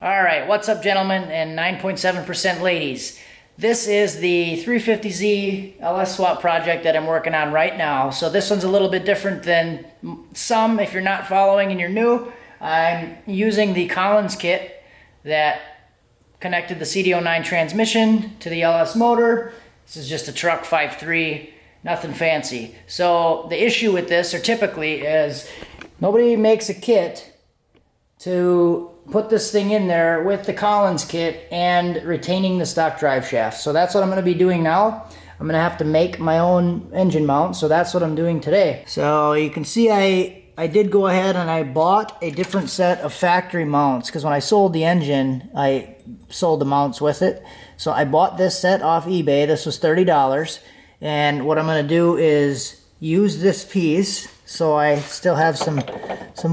All right, what's up, gentlemen and 9.7% ladies? This is the 350Z LS swap project that I'm working on right now. So this one's a little bit different than some. If you're not following and you're new, I'm using the Collins kit that connected the CD009 transmission to the LS motor. This is just a truck 5.3, nothing fancy. So the issue with this, or typically, is nobody makes a kit to put this thing in there with the Collins kit and retaining the stock drive shaft. So that's what I'm going to be doing now. I'm going to have to make my own engine mount, so that's what I'm doing today. So you can see I did go ahead and I bought a different set of factory mounts, because when I sold the engine, I sold the mounts with it. So I bought this set off eBay. This was $30. And what I'm going to do is use this piece so I still have some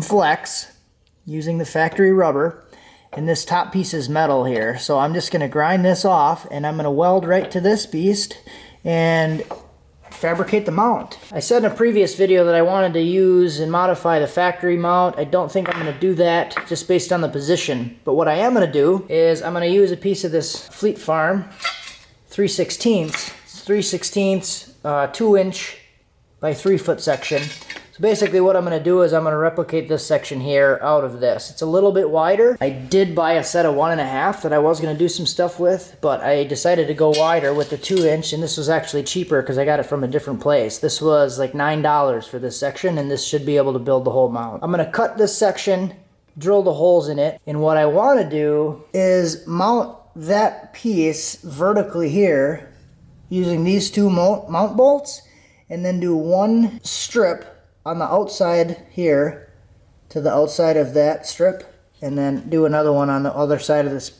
flex, using the factory rubber, and this top piece is metal here. So I'm just going to grind this off and I'm going to weld right to this beast and fabricate the mount. I said in a previous video that I wanted to use and modify the factory mount. I don't think I'm going to do that just based on the position. But what I am going to do is I'm going to use a piece of this Fleet Farm 3/16. 3/16 2-inch by 3-foot section. So basically what I'm going to do is I'm going to replicate this section here out of this. It's a little bit wider. I did buy a set of 1.5 that I was going to do some stuff with, but I decided to go wider with the 2-inch, and this was actually cheaper because I got it from a different place. This was like $9 for this section, and this should be able to build the whole mount. I'm going to cut this section, drill the holes in it, and what I want to do is mount that piece vertically here using these two mount bolts, and then do one strip on the outside here to the outside of that strip, and then do another one on the other side of this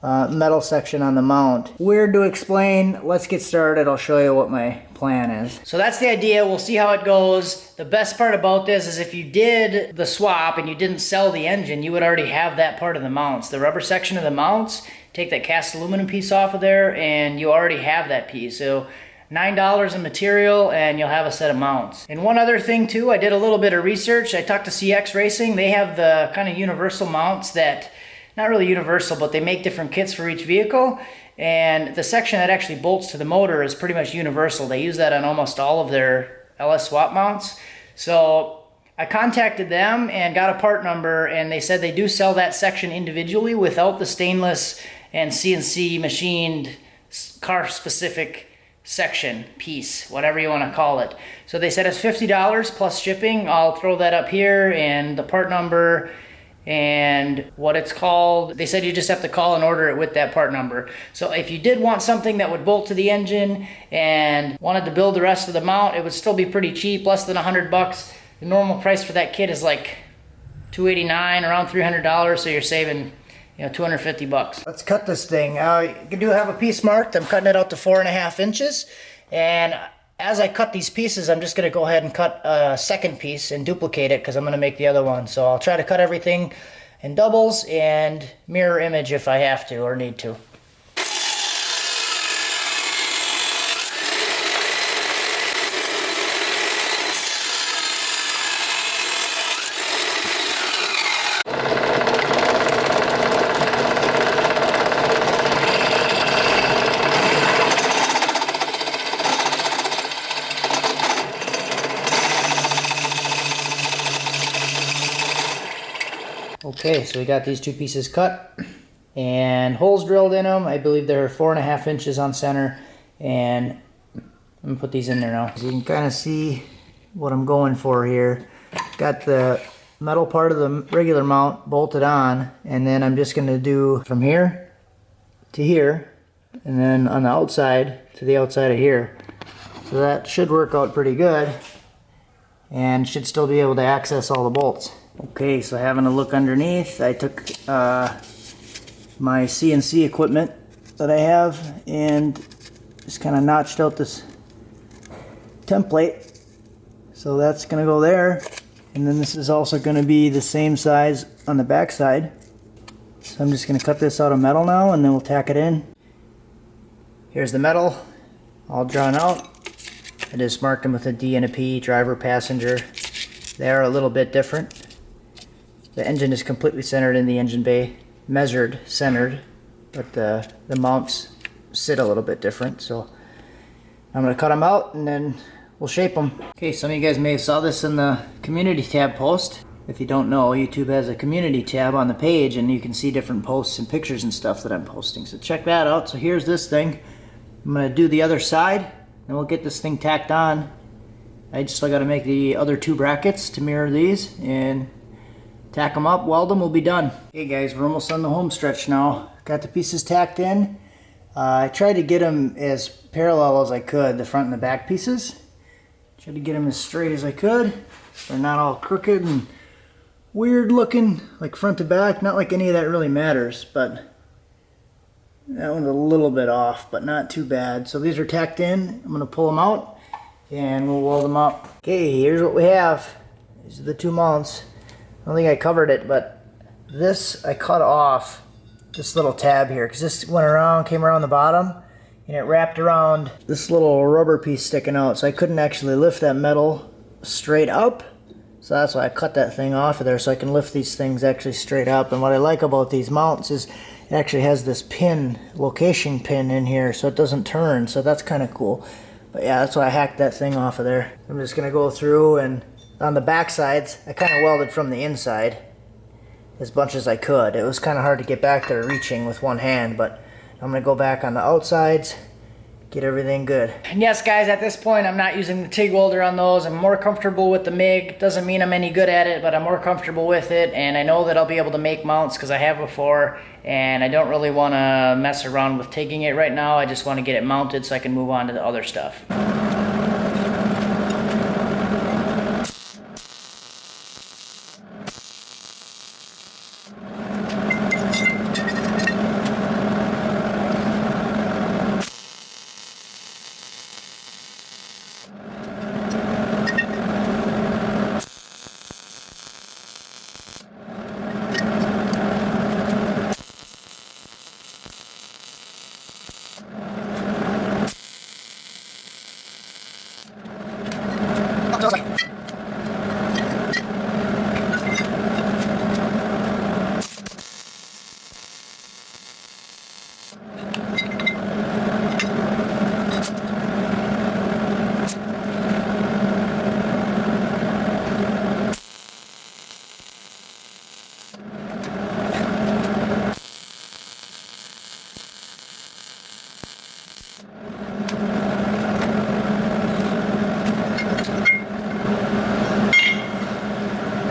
metal section on the mount. Weird to explain. Let's get started. I'll show you what my plan is. So that's the idea. We'll see how it goes. The best part about this is if you did the swap and you didn't sell the engine, you would already have that part of the mounts. The rubber section of the mounts, take that cast aluminum piece off of there and you already have that piece. So $9 in material and you'll have a set of mounts. And one other thing too, I did a little bit of research. I talked to CX Racing. They have the kind of universal mounts that, not really universal, but they make different kits for each vehicle. And the section that actually bolts to the motor is pretty much universal. They use that on almost all of their LS swap mounts. So I contacted them and got a part number, and they said they do sell that section individually without the stainless and CNC machined car specific section piece, whatever you want to call it. So they said it's $50 plus shipping. I'll throw that up here, and the part number and what it's called. They said you just have to call and order it with that part number. So if you did want something that would bolt to the engine and wanted to build the rest of the mount, it would still be pretty cheap, less than $100. The normal price for that kit is like $289, around $300, so you're saving, you know, $250. Let's cut this thing. You do have a piece marked. I'm cutting it out to 4.5 inches. And as I cut these pieces, I'm just going to go ahead and cut a second piece and duplicate it because I'm going to make the other one. So I'll try to cut everything in doubles and mirror image if I have to or need to. Okay, so we got these two pieces cut and holes drilled in them. I believe they're 4.5 inches on center, and I'm gonna put these in there now. So you can kind of see what I'm going for here. Got the metal part of the regular mount bolted on, and then I'm just gonna do from here to here, and then on the outside to the outside of here. So that should work out pretty good, and should still be able to access all the bolts. Okay, so having a look underneath, I took my CNC equipment that I have and just kind of notched out this template. So that's going to go there. And then this is also going to be the same size on the back side. So I'm just going to cut this out of metal now, and then we'll tack it in. Here's the metal all drawn out. I just marked them with a D and a P, driver, passenger. They are a little bit different. The engine is completely centered in the engine bay. measured, centered, but the mounts sit a little bit different. So I'm gonna cut them out and then we'll shape them. Okay, some of you guys may have saw this in the community tab post. If you don't know, YouTube has a community tab on the page and you can see different posts and pictures and stuff that I'm posting. So check that out. So here's this thing. I'm gonna do the other side and we'll get this thing tacked on. I just still gotta make the other 2 brackets to mirror these and tack them up, weld them, we'll be done. Okay guys, we're almost on the home stretch now. Got the pieces tacked in. I tried to get them as parallel as I could, the front and the back pieces. Tried to get them as straight as I could. They're not all crooked and weird looking, like front to back. Not like any of that really matters, but that one's a little bit off, but not too bad. So these are tacked in. I'm gonna pull them out and we'll weld them up. Okay, here's what we have. These are the 2 mounts. I don't think I covered it, but this I cut off this little tab here because this went around, came around the bottom, and it wrapped around this little rubber piece sticking out, so I couldn't actually lift that metal straight up. So that's why I cut that thing off of there, so I can lift these things actually straight up. And what I like about these mounts is it actually has this pin, location pin in here, so it doesn't turn, so that's kind of cool. But yeah, that's why I hacked that thing off of there. I'm just gonna go through, and on the back sides, I kind of welded from the inside as much as I could. It was kind of hard to get back there reaching with one hand, but I'm gonna go back on the outsides, get everything good. And yes guys, at this point I'm not using the TIG welder on those. I'm more comfortable with the MIG. Doesn't mean I'm any good at it, but I'm more comfortable with it, and I know that I'll be able to make mounts because I have before, and I don't really want to mess around with TIGging it right now. I just want to get it mounted so I can move on to the other stuff.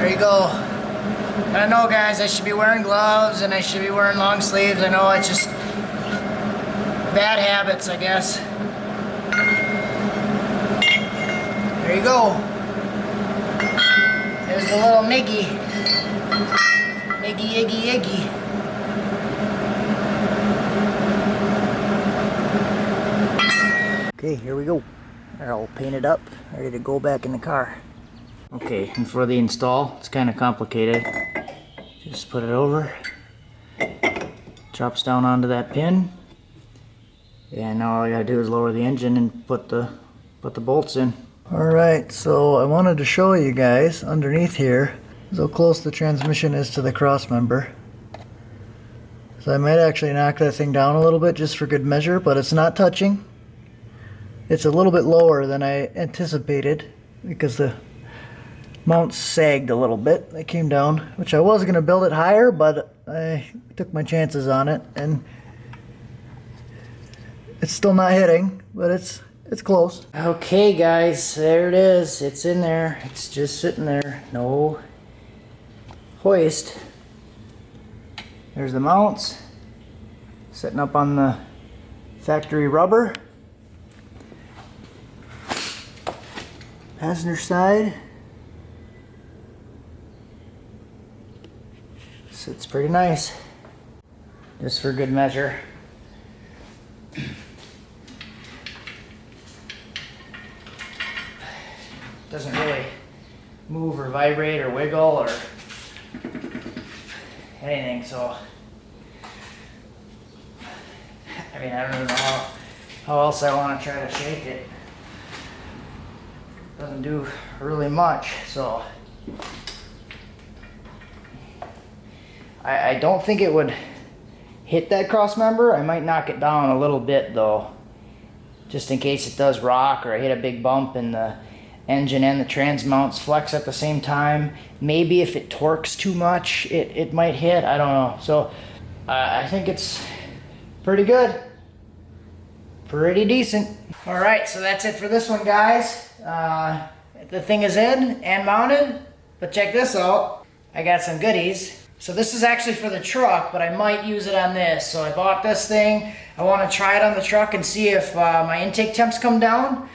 There you go. And I know guys, I should be wearing gloves and I should be wearing long sleeves. I know it's just bad habits, I guess. There you go. There's the little Miggy. Miggy, Iggy, Iggy. Okay, here we go. They're all painted up, ready to go back in the car. Okay, and for the install, it's kind of complicated. Just put it over, drops down onto that pin, and now all I gotta do is lower the engine and put the bolts in. Alright, so I wanted to show you guys underneath here how close the transmission is to the cross member. So I might actually knock that thing down a little bit just for good measure, but it's not touching. It's a little bit lower than I anticipated because the mounts sagged a little bit. They came down, which I was going to build it higher, but I took my chances on it, and it's still not hitting, but it's close. Okay guys, there it is. It's in there. It's just sitting there. No hoist. There's the mounts sitting up on the factory rubber. Passenger side. Sits pretty nice. Just for good measure. Doesn't really move or vibrate or wiggle or anything, so I mean, I don't know how else I want to try to shake it. Doesn't do really much, so I don't think it would hit that cross member. I might knock it down a little bit though, just in case it does rock or I hit a big bump and the engine and the trans mounts flex at the same time. Maybe if it torques too much, it might hit. I don't know. So I think it's pretty good. Pretty decent. All right, so that's it for this one, guys. The thing is in and mounted, but check this out. I got some goodies. So this is actually for the truck, but I might use it on this. So I bought this thing. I want to try it on the truck and see if my intake temps come down.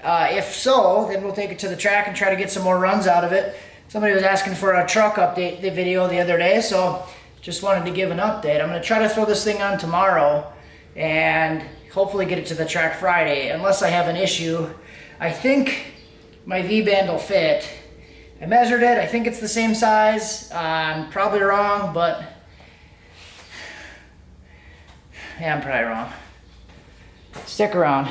If so, then we'll take it to the track and try to get some more runs out of it. Somebody was asking for a truck update video the other day, so just wanted to give an update. I'm going to try to throw this thing on tomorrow and hopefully get it to the track Friday, unless I have an issue. I think my V-band will fit. I measured it. I think it's the same size. I'm probably wrong, but yeah, I'm probably wrong. Stick around.